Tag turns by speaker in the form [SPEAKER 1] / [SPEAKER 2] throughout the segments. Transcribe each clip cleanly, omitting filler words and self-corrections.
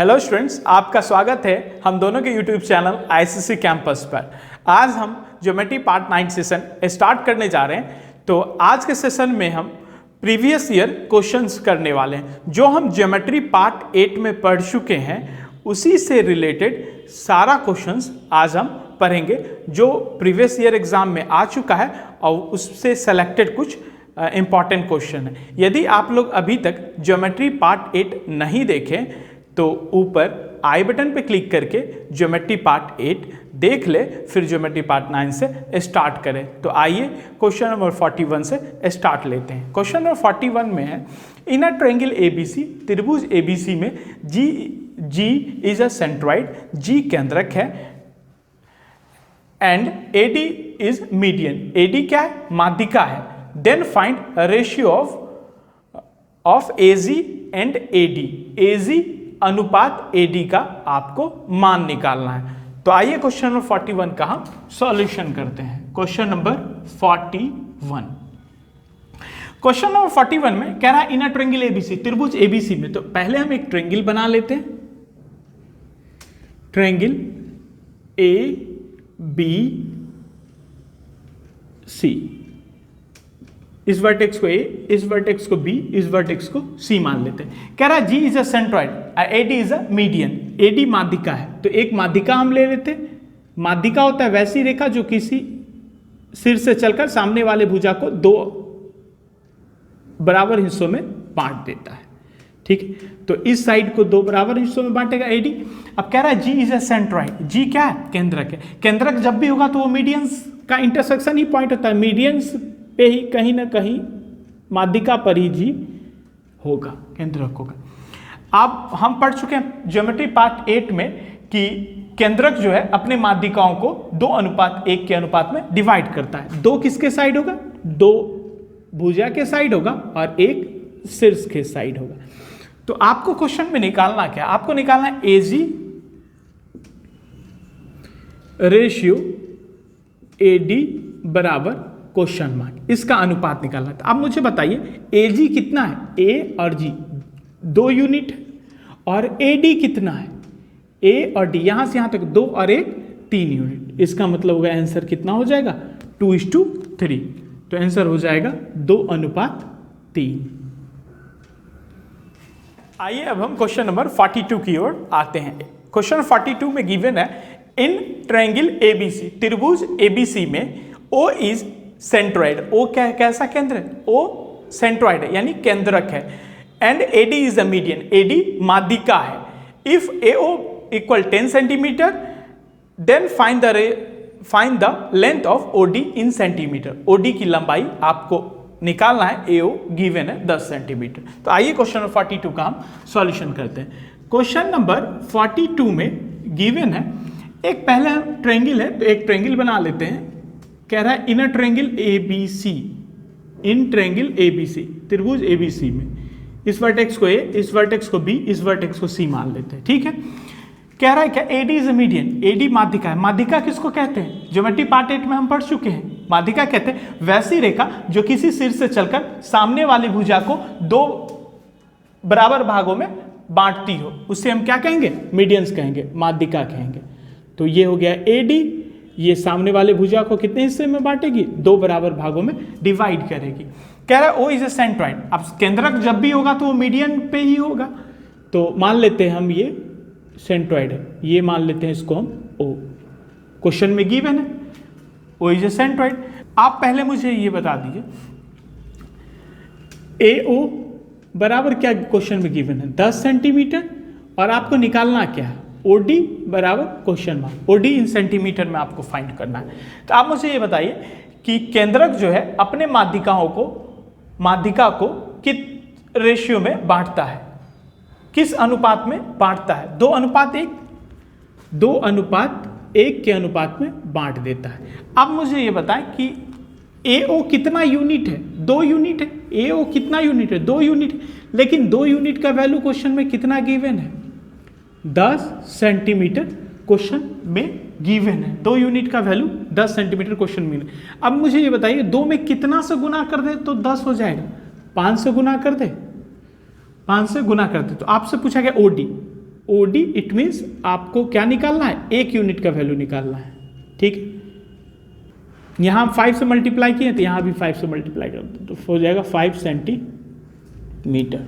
[SPEAKER 1] Hello students, आपका स्वागत है हम दोनों के यूट्यूब चैनल आईसीसी कैंपस पर। आज हम ज्योमेट्री पार्ट 9 सेशन स्टार्ट करने जा रहे हैं। तो आज के सेशन में हम प्रीवियस ईयर क्वेश्चंस करने वाले हैं। जो हम ज्योमेट्री पार्ट 8 में पढ़ चुके हैं उसी से रिलेटेड सारा क्वेश्चंस आज हम पढ़ेंगे जो प्रीवियस ईयर एग्जाम में आ चुका है और उससे सेलेक्टेड कुछ इंपॉर्टेंट क्वेश्चन है। यदि आप लोग अभी तक ज्योमेट्री पार्ट 8 नहीं देखें तो ऊपर आई बटन पे क्लिक करके ज्योमेट्री पार्ट 8 देख ले, फिर ज्योमेट्री पार्ट 9 से स्टार्ट करें। तो आइए क्वेश्चन नंबर 41 से स्टार्ट लेते हैं। क्वेश्चन नंबर 41 में है, इन अ ट्रायंगल एबीसी, त्रिभुज एबीसी में G is a centroid, G केंद्रक है and AD is median, AD क्या है? माध्यिका है। Then find ratio of AG and AD, AG अनुपात एडी का आपको मान निकालना है। तो आइए क्वेश्चन नंबर 41 का हम सॉल्यूशन करते हैं। क्वेश्चन नंबर 41, क्वेश्चन नंबर 41 में कह रहा है इन अ ट्रायंगल एबीसी, त्रिभुज एबीसी में। तो पहले हम एक ट्रायंगल बना लेते हैं, ट्रायंगल ए बी सी। इस वर्टेक्स को ए, इस वर्टेक्स को बी, इस वर्टेक्स को सी मान लेते हैं। कह रहा है G is a centroid, AD is a median, AD माध्यिका है। तो एक माध्यिका हम ले लेते हैं। माध्यिका होता है वैसी रेखा जो किसी सिर से चलकर सामने वाले भुजा को दो बराबर हिस्सों में बांट देता है। ठीक है, तो इस साइड को दो बराबर हिस्सों में बांटेगा एडी। अब कह रहा है जी इज अ सेंट्रॉइड, जी क्या है? केंद्रक है। केंद्रक जब भी होगा तो वो मीडियंस का इंटरसेक्शन ही पॉइंट होता है, मीडियंस पे ही कहीं ना कहीं माध्यिका पर ही जी होगा, केंद्रक होगा। अब हम पढ़ चुके हैं ज्योमेट्री पार्ट 8 में कि केंद्रक जो है अपने माध्यिकाओं को 2:1 के अनुपात में डिवाइड करता है। 2 किसके साइड होगा? 2 भुजा के साइड होगा और 1 शीर्ष के साइड होगा। तो आपको क्वेश्चन में निकालना क्या? आपको निकालना है एजी रेशियो एडी बराबर क्वेश्चन मार्क, इसका अनुपात निकालना था। अब मुझे बताइए एजी कितना है? ए और जी 2 यूनिट, और एडी कितना है? ए और डी यहां से यहां तक 2 और 1 3 यूनिट। इसका मतलब होगा आंसर कितना हो जाएगा? 2:3। तो आंसर हो जाएगा 2:3। आइए अब हम क्वेश्चन नंबर 42 की ओर आते हैं। क्वेश्चन 42 में गिवन है इन ट्रायंगल एबीसी, त्रिभुज एबीसी में ओ इज सेंट्रॉइड, ओ क्या है? कैसा केंद्र है? ओ सेंट्रॉइड है यानी केंद्रक है। And AD is a median, AD माध्यिका है। If AO equal 10 centimetre then find the length of OD in centimetre, OD की लंबाई आपको निकालना है। एओ गिवन है 10 सेंटीमीटर। तो आइए क्वेश्चन नंबर 42 का हम सॉल्यूशन करते हैं। क्वेश्चन नंबर 42 में गिवन है एक पहला ट्रायंगल है, तो एक ट्रायंगल बना लेते हैं। कह रहा है in a triangle ABC, in triangle ABC, त्रिभुज एबीसी में इस वर्टेक्स को ए, इस वर्टेक्स को बी, इस वर्टेक्स को सी मान लेते हैं। ठीक है, कह रहा है क्या? AD is a median, AD माध्यिका है। माध्यिका किसको कहते हैं? ज्योमेट्री पार्ट 8 में हम पढ़ चुके हैं। माध्यिका कहते हैं वैसी रेखा जो किसी सिर से चलकर सामने वाली भुजा को 2 बराबर भागों में बांटती हो, उससे हम क्या कहेंगे? मीडियंस कहेंगे, माध्यिका कहेंगे। तो ये हो गया एडी, ये सामने वाले भुजा को कितने हिस्से में बांटेगी? 2 बराबर भागों में डिवाइड करेगी। कह रहा है ओ इज अ सेंट्रॉइड। अब केंद्रक जब भी होगा तो वो मीडियन पे ही होगा, तो मान लेते हैं हम ये सेंट्रॉइड है, ये मान लेते हैं इसको हम ओ। क्वेश्चन में गिवन है ओ इज अ सेंट्रॉइड। आप पहले मुझे ये बता दीजिए ए ओ बराबर क्या क्वेश्चन में गिवन है? 10 सेंटीमीटर, और आपको निकालना क्या है? ओडी बराबर question mark, OD in centimetre में आपको फाइंड करना है। तो आप मुझे ये बताइए कि केंद्रक जो है अपने माध्यिका को किस रेशियो में बांटता है, किस अनुपात में बांटता है? 2:1, 2:1 के अनुपात में बांट देता है। अब मुझे ये बताएं कि एओ कितना यूनिट है? 2 यूनिट है। एओ कितना यूनिट है? 2 यूनिट है। लेकिन 2 यूनिट का वैल्यू क्वेश्चन में कितना गिवन है? 10 सेंटीमीटर क्वेश्चन में गिवन है। 2 यूनिट का वैल्यू 10 सेंटीमीटर क्वेश्चन में। अब मुझे ये बताइए 2 में कितना से गुना कर दे तो 10 हो जाएगा? 5 से गुना कर दे, 5 से गुना कर दे। तो आपसे पूछा गया ओडी, ओडी इट मीन्स आपको क्या निकालना है, एक यूनिट का वैल्यू निकालना है, ठीक है। यहाँ 5 से मल्टीप्लाई किए तो यहाँ भी 5 से मल्टीप्लाई कर दो तो हो जाएगा 5 सेंटीमीटर,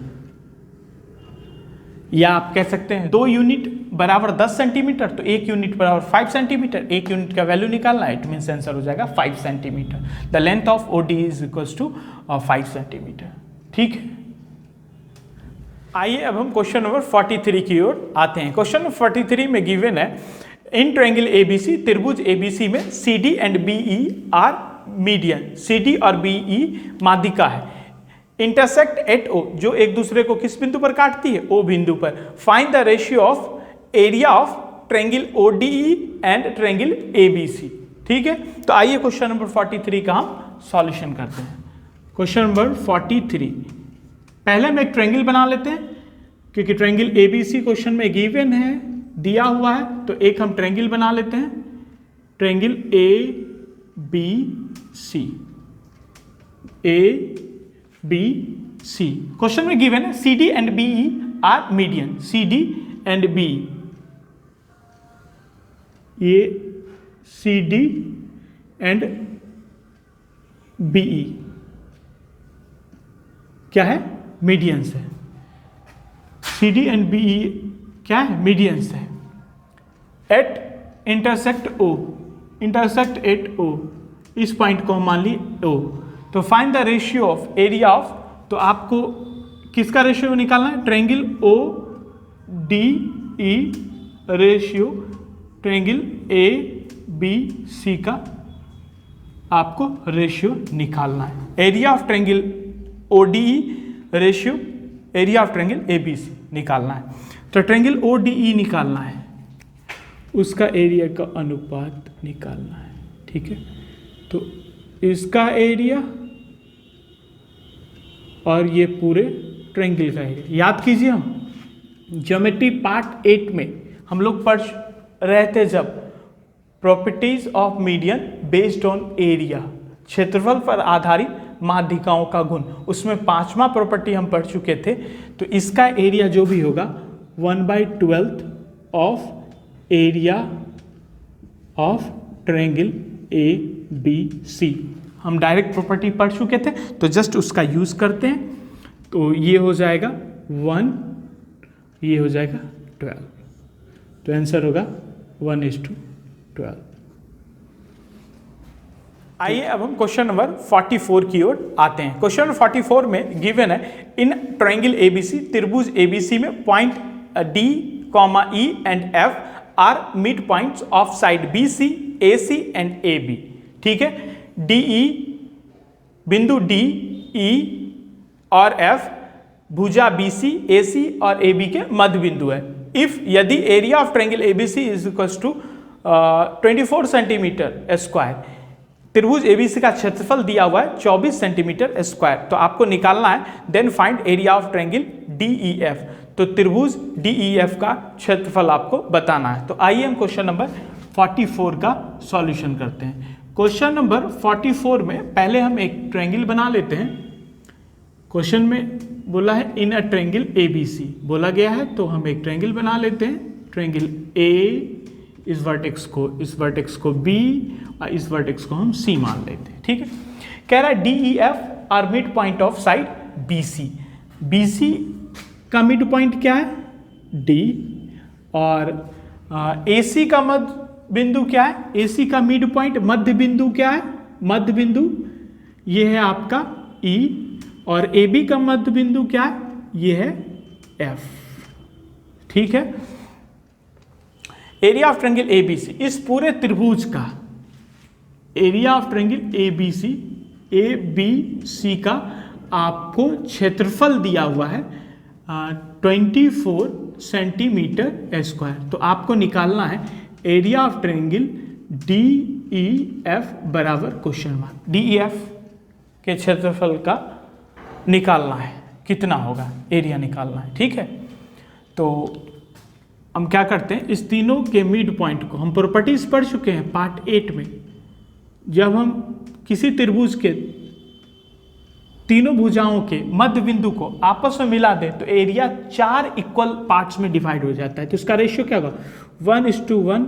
[SPEAKER 1] या आप कह सकते हैं 2 यूनिट बराबर 10 सेंटीमीटर, तो 1 यूनिट बराबर 5 सेंटीमीटर, 1 यूनिट का वैल्यू निकालना है, इट मीन्स आंसर हो जाएगा 5 centimetre. The length of OD is equals to 5 centimetre, ठीक है। आइए अब हम क्वेश्चन नंबर 43 की ओर आते हैं। क्वेश्चन नंबर 43 में गिवन है इन ट्रायंगल एबीसी, त्रिभुज एबीसी में CD and BE are median, CD और BE माध्यिका है, इंटरसेक्ट एट O, जो एक दूसरे को किस बिंदु पर काटती है, O बिंदु पर। Find the ratio of area of triangle ODE and triangle ABC, ठीक है। तो आइए क्वेश्चन नंबर 43 का हम सॉल्यूशन करते हैं। क्वेश्चन नंबर 43, पहले हम एक ट्रायंगल बना लेते हैं क्योंकि ट्रायंगल ABC क्वेश्चन में गिवन है, दिया हुआ है, तो एक हम ट्रायंगल बना लेते हैं, ट्रायंगल ABC, ABC क्वेश्चन में गिवन है CD and BE are median, CD and BE, ये CD एंड BE क्या है, मीडियंस है। CD एंड BE क्या है, मीडियंस है। At intersect O, intersect at O, इस पॉइंट को हम मान ली O, तो find the ratio of area of, तो आपको किसका रेशियो निकालना है, triangle ODE ratio triangle ABC का आपको रेशियो निकालना है। Area of triangle ODE ratio area of triangle ABC निकालना है। तो ट्रायंगल ODE निकालना है, उसका एरिया का अनुपात निकालना है, ठीक है। तो इसका एरिया और ये पूरे ट्रायंगल का एरिया, याद कीजिए हम ज्योमेट्री पार्ट 8 में हम लोग पढ़ रहे थे जब properties of median based on area, क्षेत्रफल पर आधारित माध्यिकाओं का गुण, उसमें 5वां प्रॉपर्टी हम पढ़ चुके थे। तो इसका एरिया जो भी होगा 1/12 of area of triangle ABC, हम डायरेक्ट प्रॉपर्टी पढ़ चुके थे, तो जस्ट उसका यूज करते हैं। तो ये हो जाएगा 1, ये हो जाएगा 12, तो आंसर होगा 1:12। आइए अब हम क्वेश्चन नंबर 44 की ओर आते हैं। क्वेश्चन नंबर 44 में गिवन है इन ट्रायंगल ABC, त्रिभुज ABC में point D, E and F are mid points of side BC, AC and AB, ठीक है। DE बिंदु D, E और F भुजा BC, AC और AB के मध्य बिंदु है। इफ यदि area of triangle ABC is equals to 24 centimetre square, त्रिभुज ABC का क्षेत्रफल दिया हुआ है 24 सेंटीमीटर स्क्वायर, तो आपको निकालना है then find area of triangle DEF, तो त्रिभुज DEF का क्षेत्रफल आपको बताना है। तो आइए हम क्वेश्चन नंबर 44 का सॉल्यूशन करते हैं। क्वेश्चन नंबर 44 में पहले हम एक ट्रायंगल बना लेते हैं। क्वेश्चन में बोला है इन अ ट्रायंगल ABC बोला गया है, तो हम एक ट्रायंगल बना लेते हैं। ट्रायंगल A, इस वर्टेक्स को B और इस वर्टेक्स को हम C मान लेते हैं, ठीक है। कह रहा है DEF are mid point of side BC, BC का मिड पॉइंट क्या है, D, और AC का मध्य बिंदु क्या है, AC का मिड पॉइंट मध्य बिंदु क्या है, मध्य बिंदु ये है आपका E, और AB का मध्य बिंदु क्या है, ये है F, ठीक है। एरिया ऑफ ट्रायंगल ABC, इस पूरे त्रिभुज का एरिया ऑफ ट्रायंगल ABC का आपको क्षेत्रफल दिया हुआ है 24 सेंटीमीटर स्क्वायर, तो आपको निकालना है एरिया ऑफ ट्रायंगल DEF बराबर क्वेश्चन मार्क, DEF के क्षेत्रफल का निकालना है, कितना होगा एरिया निकालना है, ठीक है। तो हम क्या करते हैं, इस तीनों के मिड पॉइंट को हम प्रॉपर्टीज पढ़ चुके हैं पार्ट 8 में। जब हम किसी त्रिभुज के तीनों भुजाओं के मध्य बिंदु को आपस में मिला दे तो एरिया 4 इक्वल पार्ट्स में डिवाइड हो जाता है। तो इसका रेशियो क्या होगा? 1:1,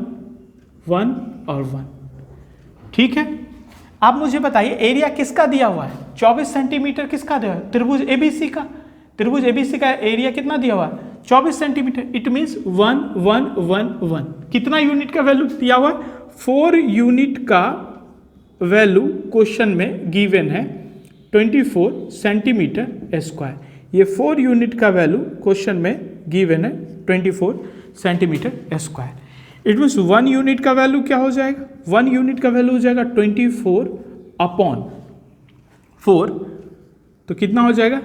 [SPEAKER 1] 1 और 1। ठीक है, आप मुझे बताइए एरिया किसका दिया हुआ है? 24 सेंटीमीटर किसका दिया हुआ है? त्रिभुज एबीसी का। त्रिभुज एबीसी का एरिया कितना दिया हुआ है? 24 सेंटीमीटर। It means 1 1 1 1। कितना यूनिट का वैल्यू दिया हुआ है? 4 यूनिट का वैल्यू क्वेश्चन में गिवन है 24 सेंटीमीटर स्क्वायर। ये 4 यूनिट का वैल्यू क्वेश्चन में गिवन है 24 centimetre square. It means 1 unit का वैल्यू क्या हो जाएगा? 1 यूनिट का वैल्यू हो जाएगा 24/4। तो कितना हो जाएगा?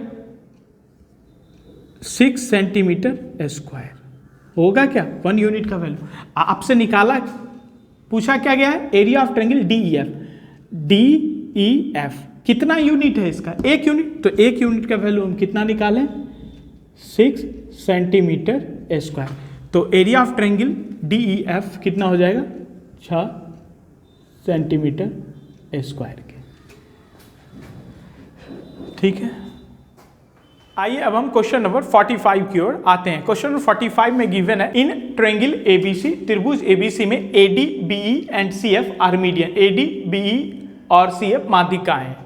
[SPEAKER 1] 6 सेंटीमीटर स्क्वायर होगा क्या 1 यूनिट का वैल्यू। आपसे निकाला, पूछा क्या गया है? एरिया ऑफ ट्रायंगल DEF कितना यूनिट है इसका? 1 यूनिट। तो 1 यूनिट का वैल्यू हम कितना निकालें? 6 सेंटीमीटर स्क्वायर। तो एरिया ऑफ ट्रायंगल DEF कितना हो जाएगा? 6 सेंटीमीटर स्क्वायर के। ठीक है, आइए अब हम क्वेश्चन नंबर 45 की ओर आते हैं। क्वेश्चन नंबर 45 में गिवन है इन ट्रायंगल ABC, त्रिभुज ABC में AD, BE and CF are median. AD, BE और CF माध्यिकाएं हैं।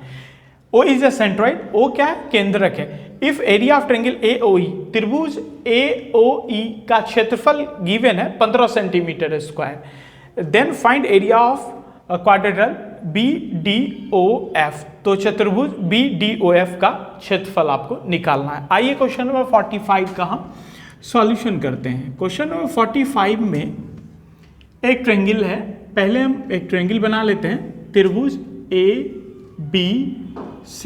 [SPEAKER 1] O is a centroid. O क्या है? केंद्रक है। If area of triangle AOE, त्रिभुज AOE का क्षेत्रफल गिवन है 15 centimetre square. Then find area of quadrilateral BDOF। तो चतुर्भुज BDOF का क्षेत्रफल आपको निकालना है। आइए क्वेश्चन नंबर 45 का हम सॉल्यूशन करते हैं। क्वेश्चन नंबर 45 में एक ट्रायंगल है। पहले हम एक ट्रायंगल बना लेते हैं, त्रिभुज ABC।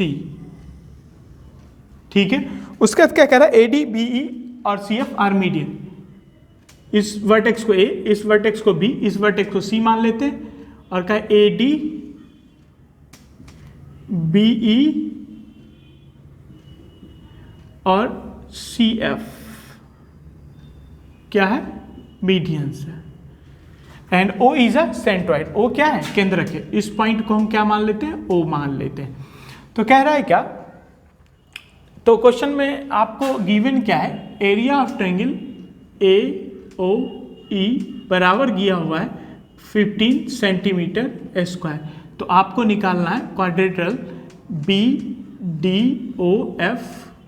[SPEAKER 1] ठीक है, उसके बाद क्या कह रहा है? AD, BE और CF आर मीडियन। इस वर्टेक्स को A, इस वर्टेक्स को B, इस वर्टेक्स को C मान लेते हैं और कहा AD, BE और CF क्या है? मीडियंस है। And O is a centroid. O क्या है? केंद्रक है। इस पॉइंट को हम क्या मान लेते हैं? O मान लेते हैं। तो कह रहा है क्या? तो क्वेश्चन में आपको गिवन क्या है? एरिया ऑफ ट्रायंगल AOE बराबर दिया हुआ है 15 सेंटीमीटर स्क्वायर। तो आपको निकालना है क्वाड्रेटल BDOF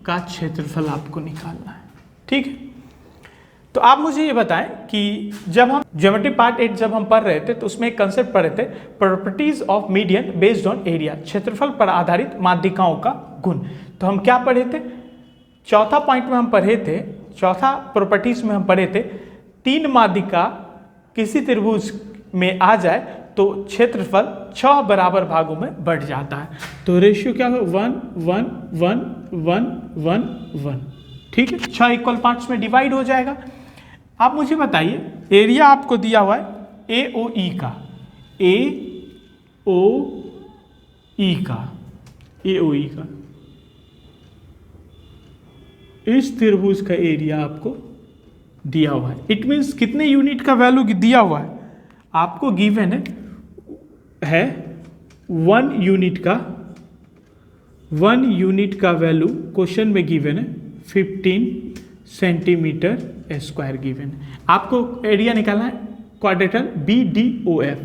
[SPEAKER 1] का क्षेत्रफल आपको निकालना है। ठीक है, तो आप मुझे ये बताएं कि जब हम ज्योमेट्री पार्ट 8 जब हम पढ़ रहे थे तो उसमें एक कंसेप्ट पढ़ रहे थे, properties of median based on area, क्षेत्रफल पर आधारित माध्यिकाओं का गुण। तो हम क्या पढ़े थे? चौथा पॉइंट में हम पढ़े थे, चौथा प्रॉपर्टीज में हम पढ़े थे, 3 माध्यिका किसी त्रिभुज में आ जाए तो क्षेत्रफल 6 बराबर भागों में बढ़ जाता है। तो रेशियो क्या होगा? 1 1 1 1 1 1। ठीक है, 6 इक्वल पार्ट्स में डिवाइड हो जाएगा। आप मुझे बताइए एरिया आपको दिया हुआ है AOE का, AOE का इस त्रिभुज का एरिया आपको दिया हुआ है। इट मीन्स कितने यूनिट का वैल्यू दिया हुआ है? आपको गिवन है 1 यूनिट का वैल्यू क्वेश्चन में गिवन है 15 सेंटीमीटर स्क्वायर गिवन है। आपको एरिया निकालना है क्वाड्रेटल BDOF।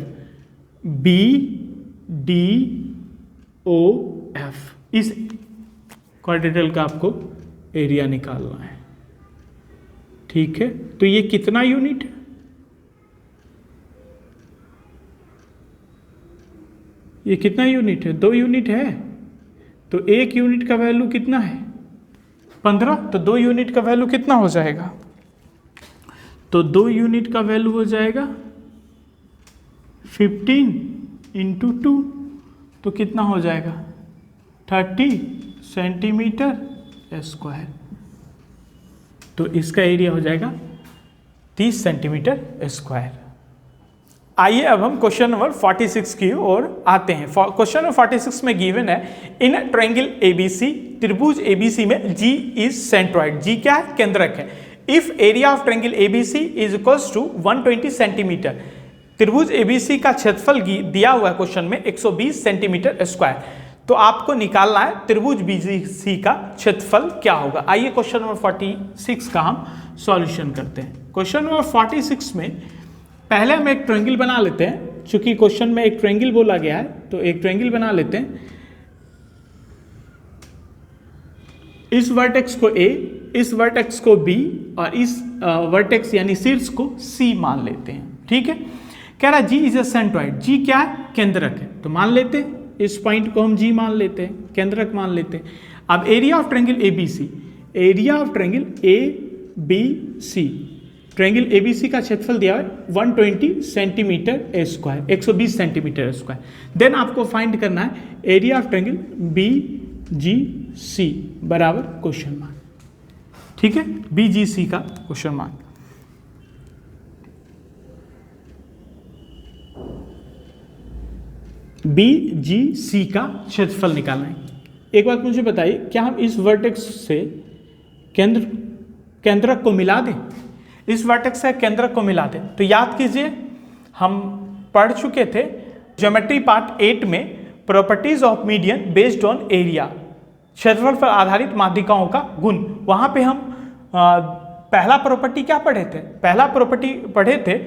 [SPEAKER 1] इस क्वाड्रेटल का आपको एरिया निकालना है। ठीक है, तो ये कितना यूनिट है? ये कितना यूनिट है? 2 यूनिट है। तो 1 यूनिट का वैल्यू कितना है? 15। तो 2 यूनिट का वैल्यू कितना हो जाएगा? तो 2 यूनिट का वैल्यू हो जाएगा 15 × 2। तो कितना हो जाएगा? 30 सेंटीमीटर स्क्वायर। तो इसका एरिया हो जाएगा 30 सेंटीमीटर स्क्वायर। आइए अब हम क्वेश्चन नंबर 46 की ओर आते हैं। क्वेश्चन नंबर 46 में गिवन है इन ट्रायंगल ABC, त्रिभुज ABC में G इज सेंट्रॉइड। G क्या है? केंद्रक है। If area of triangle ABC is equals to 120 centimetre, त्रिभुज ABC का क्षेत्रफल दिया हुआ है क्वेश्चन में 120 सेंटीमीटर स्क्वायर। तो आपको निकालना है त्रिभुज बीजीसी का क्षेत्रफल क्या होगा। आइए क्वेश्चन नंबर 46 का हम सॉल्यूशन करते हैं। क्वेश्चन नंबर 46 में पहले हम एक ट्रायंगल बना लेते हैं, चूंकि क्वेश्चन में एक ट्रायंगल बोला गया है तो एक ट्रायंगल बना लेते हैं। इस वर्टेक्स को A, इस वर्टेक्स को B और इस वर्टेक्स यानी शीर्ष को C मान लेते हैं। ठीक है, कह रहा है G is a centroid. G क्या है? केंद्रक है, तो मान लेते हैं इस पॉइंट को हम G मान लेते हैं, केंद्रक मान लेते हैं। अब area of triangle ABC, area of triangle ABC, triangle ABC का क्षेत्रफल दिया है 120 centimetre square, 120 centimetre square. Then आपको फाइंड करना है एरिया ऑफ ट्रायंगल BGC बराबर क्वेश्चन मार्क। ठीक है, BGC का क्वेश्चन मार्क। BGC का क्षेत्रफल निकालना है। एक बात मुझे बताइए, क्या हम इस वर्टेक्स से केंद्रक को मिला दें? इस वर्टेक्स से केंद्रक को मिला दें तो याद कीजिए हम पढ़ चुके थे ज्योमेट्री पार्ट 8 में properties of median based on area, क्षेत्रफल पर आधारित माध्यिकाओं का गुण। वहां पे हम पहला प्रॉपर्टी क्या पढ़े थे? पहला प्रॉपर्टी पढ़े थे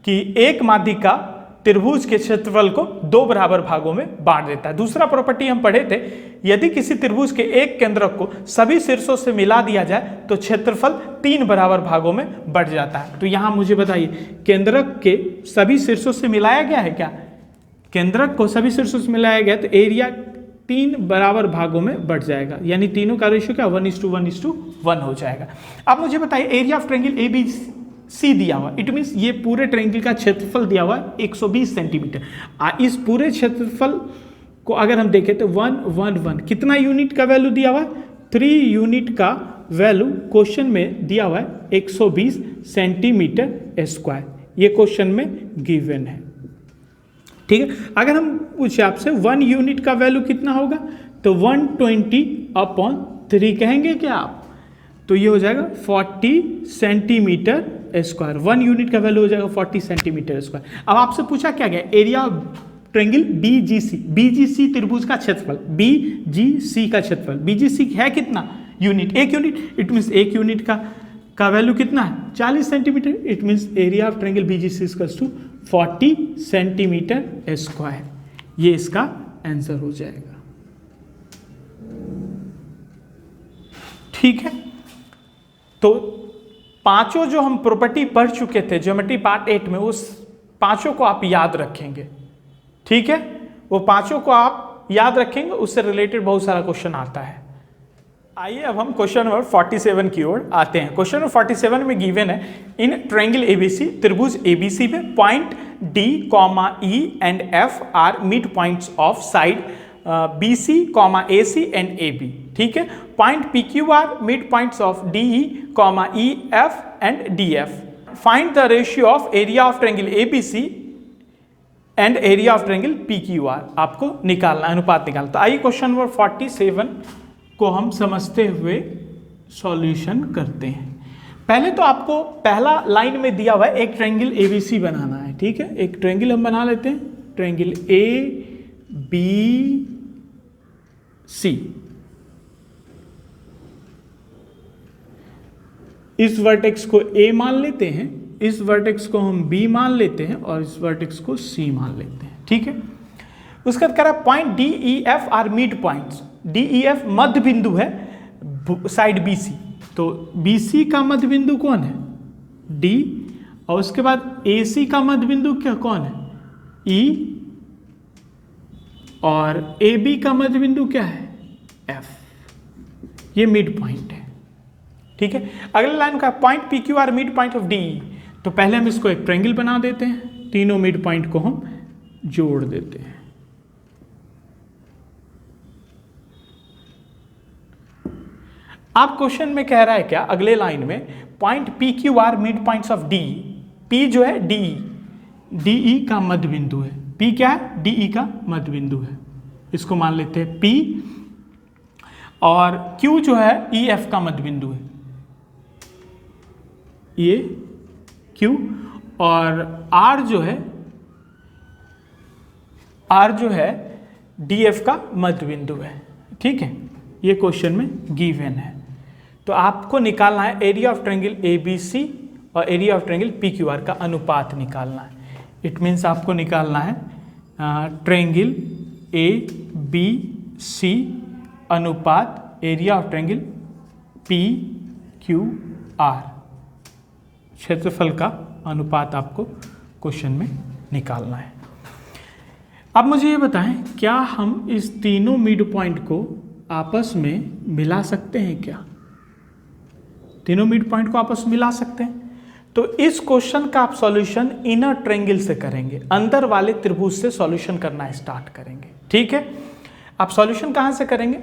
[SPEAKER 1] कि एक माध्यिका त्रिभुज के क्षेत्रफल को 2 बराबर भागों में बांट देता है। दूसरा प्रॉपर्टी हम पढ़े थे, यदि किसी त्रिभुज के एक केंद्रक को सभी शीर्षों से मिला दिया जाए तो क्षेत्रफल 3 बराबर भागों में बढ़ जाता है। तो यहां मुझे बताइए, केंद्रक के सभी शीर्षों से मिलाया गया है क्या? केंद्रक को सभी शीर्षों से मिलाया गया तो एरिया 3 बराबर भागों में बढ़ जाएगा, यानी तीनों का रेशियो क्या 1:1:1 हो जाएगा। अब मुझे बताइए एरिया ऑफ ट्रायंगल ABC दिया हुआ, इट मीन्स ये पूरे ट्रायंगल का क्षेत्रफल दिया हुआ 120 सेंटीमीटर। इस पूरे क्षेत्रफल को अगर हम देखें तो 111 कितना यूनिट का वैल्यू दिया हुआ है? 3 यूनिट का वैल्यू क्वेश्चन में दिया हुआ है 120 सेंटीमीटर स्क्वायर, ये क्वेश्चन में गिवन है। ठीक है, अगर हम पूछे आपसे 1 यूनिट का वैल्यू कितना होगा तो 120/3 कहेंगे क्या आप? तो ये हो जाएगा 40 सेंटीमीटर स्क्वायर। 1 यूनिट का वैल्यू हो जाएगा 40 सेंटीमीटर स्क्वायर। अब आपसे पूछा क्या गया? एरिया ट्रायंगल BGC, BGC त्रिभुज का क्षेत्रफल, BGC का क्षेत्रफल। BGC है कितना unit? 1 unit, it means 1 unit का वैल्यू कितना है 40 centimetre, it means area of triangle BGC equals to 40 centimetre square. ये इसका आंसर हो जाएगा। ठीक है, तो पांचों जो हम प्रॉपर्टी पढ़ चुके थे ज्योमेट्री पार्ट 8 में, उस पांचों को आप याद रखेंगे। ठीक है, वो पांचों को आप याद रखेंगे, उससे रिलेटेड बहुत सारा क्वेश्चन आता है। आइए अब हम क्वेश्चन नंबर 47 की ओर आते हैं। क्वेश्चन नंबर 47 में गिवन है इन ट्रायंगल ABC, त्रिभुज ABC में point D, E and F are mid points of side BC, AC and AB। ठीक है, point PQ are mid points of DE, EF and DF। Find the ratio of area of triangle ABC and area of triangle PQR आपको निकालना, अनुपात निकालना। तो आइए question number 47 को हम समझते हुए सॉल्यूशन करते हैं। पहले तो आपको पहला लाइन में दिया हुआ है एक ट्रायंगल ABC बनाना है। ठीक है, एक ट्रायंगल हम बना लेते हैं, ट्रायंगल ABC। इस वर्टेक्स को A मान लेते हैं, इस वर्टेक्स को हम B मान लेते हैं और इस वर्टेक्स को C मान लेते हैं। ठीक है, उसके बाद कह रहा है point DEF are mid points. DEF मध्य बिंदु है साइड BC, तो BC का मध्य बिंदु कौन है? D, और उसके बाद AC का मध्य बिंदु क्या कौन है? E, और AB का मध्य बिंदु क्या है? F। ये मिड पॉइंट है। ठीक है, अगले लाइन का point PQ are mid point of DE। तो पहले हम इसको एक ट्रायंगल बना देते हैं, तीनों मिड पॉइंट को हम जोड़ देते हैं। आप क्वेश्चन में कह रहा है क्या अगले लाइन में point PQ are mid points of DE। P जो है DE का मध्य बिंदु है। P क्या है? DE का मध्य बिंदु है, इसको मान लेते हैं P। और Q जो है EF का मध्य बिंदु है, ये Q। और R जो है DF का मध्य बिंदु है। ठीक है, ये क्वेश्चन में गिवन है। तो आपको निकालना है एरिया ऑफ ट्रायंगल ABC और एरिया ऑफ ट्रायंगल PQR का अनुपात निकालना है। इट मीन्स आपको निकालना है ट्रायंगल ABC अनुपात एरिया ऑफ ट्रायंगल PQR, क्षेत्रफल का अनुपात आपको क्वेश्चन में निकालना है। अब मुझे ये बताएं, क्या हम इस तीनों मिड पॉइंट को आपस में मिला सकते हैं? क्या तीनों मिड पॉइंट को आपस में मिला सकते हैं? तो इस क्वेश्चन का आप सॉल्यूशन इनर ट्रायंगल से करेंगे, अंदर वाले त्रिभुज से सॉल्यूशन करना स्टार्ट करेंगे। ठीक है, आप सॉल्यूशन कहाँ से करेंगे?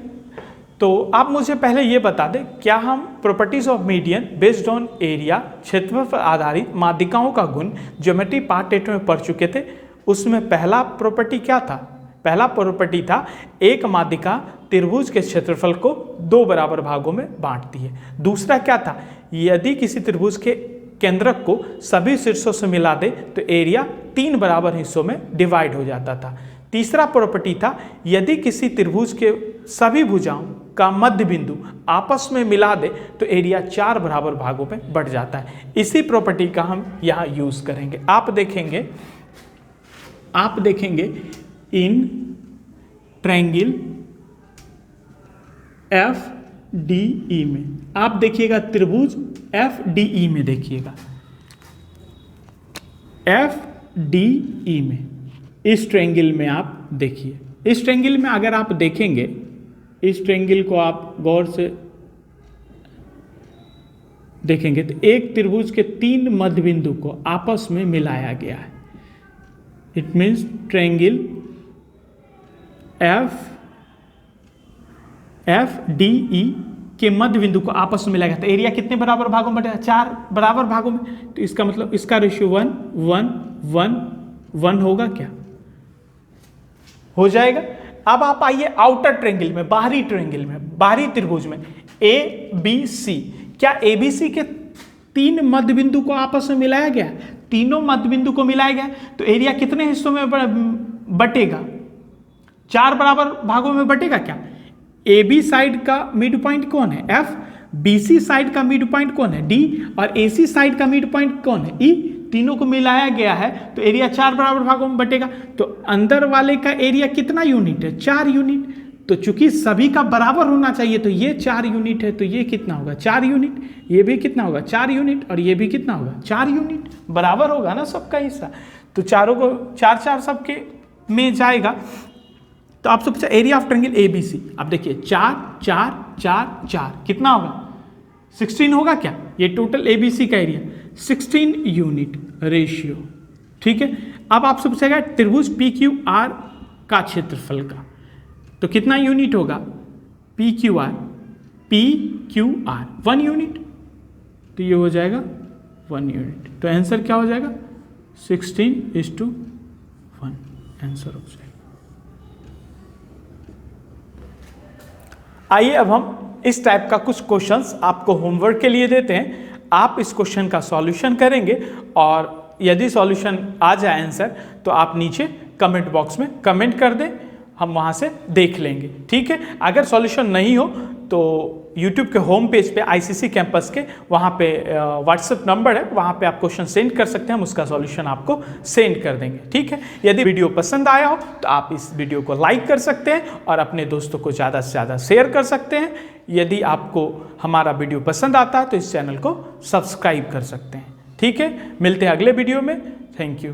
[SPEAKER 1] तो आप मुझे पहले ये बता दें, क्या हम properties of median based on area, क्षेत्रफल पर आधारित माध्यिकाओं का गुण ज्योमेट्री पार्ट 8 में पढ़ चुके थे। उसमें पहला प्रॉपर्टी क्या था? पहला प्रॉपर्टी था एक माध्यिका त्रिभुज के क्षेत्रफल को 2 बराबर भागों में बांटती है। दूसरा क्या था? यदि किसी त्रिभुज के केंद्रक को सभी शीर्षों से मिला दे तो एरिया 3 बराबर हिस्सों में डिवाइड हो जाता था। तीसरा प्रॉपर्टी था यदि किसी त्रिभुज के सभी भुजाओं का मध्य बिंदु आपस में मिला दे तो एरिया 4 बराबर भागों में बढ़ जाता है। इसी प्रॉपर्टी का हम यहाँ यूज करेंगे। आप देखेंगे इन ट्रायंगल FDE में, आप देखिएगा त्रिभुज FDE में, देखिएगा FDE में, इस ट्रायंगल में आप देखिए, इस ट्रायंगल में अगर आप देखेंगे, इस ट्रायंगल को आप गौर से देखेंगे तो एक त्रिभुज के 3 मध्य बिंदु को आपस में मिलाया गया है। इट मीन्स ट्रायंगल FDE के मध्य बिंदु को आपस में मिलाया गया। तो एरिया कितने बराबर भागों में बटेगा? 4 बराबर भागों में। तो इसका मतलब इसका रेशियो 1 1 1 1 होगा क्या? हो जाएगा। अब आप आइए आउटर ट्रायंगल में, बाहरी ट्रायंगल में, बाहरी त्रिभुज में ABC। क्या ABC के 3 मध्य बिंदु को आपस में मिलाया गया? तीनों मध्य बिंदु को मिलाया गया तो एरिया कितने हिस्सों में बटेगा? 4 बराबर भागों में बटेगा क्या? AB साइड का मिड पॉइंट कौन है? F। BC साइड का मिड पॉइंट कौन है? D। और AC साइड का मिड पॉइंट कौन है? E। तीनों को मिलाया गया है तो एरिया 4 बराबर भागों में बटेगा। तो अंदर वाले का एरिया कितना यूनिट है? 4 यूनिट। तो चूंकि सभी का बराबर होना चाहिए तो ये 4 यूनिट है, तो ये कितना होगा? 4 यूनिट। ये भी कितना होगा? 4 यूनिट। और ये भी कितना होगा? 4 यूनिट। बराबर होगा ना सबका हिस्सा, तो चारों को 4 सबके में जाएगा। तो आप सबसे एरिया ऑफ ट्रायंगल ABC, अब देखिए 4 4 4 4 कितना होगा? 16 होगा क्या? ये टोटल ABC का एरिया 16 यूनिट रेशियो। ठीक है, अब आप सबसे त्रिभुज PQR का क्षेत्रफल का, तो कितना यूनिट होगा? PQR 1 unit. तो ये हो जाएगा 1 यूनिट। तो आंसर क्या हो जाएगा? 16:1 आंसर हो जाएगा। आइए अब हम इस टाइप का कुछ क्वेश्चंस आपको होमवर्क के लिए देते हैं। आप इस क्वेश्चन का सॉल्यूशन करेंगे और यदि सॉल्यूशन आ जाए आंसर तो आप नीचे कमेंट बॉक्स में कमेंट कर दें, हम वहाँ से देख लेंगे। ठीक है, अगर सॉल्यूशन नहीं हो तो YouTube के होम पेज पे ICC कैंपस के वहाँ पे व्हाट्सएप नंबर है, वहाँ पे आप क्वेश्चन सेंड कर सकते हैं, हम उसका सॉल्यूशन आपको सेंड कर देंगे। ठीक है, यदि वीडियो पसंद आया हो तो आप इस वीडियो को लाइक कर सकते हैं और अपने दोस्तों को ज़्यादा से ज़्यादा शेयर कर सकते हैं। यदि आपको हमारा वीडियो पसंद आता है तो इस चैनल को सब्सक्राइब कर सकते हैं। ठीक है, मिलते हैं अगले वीडियो में। Thank you.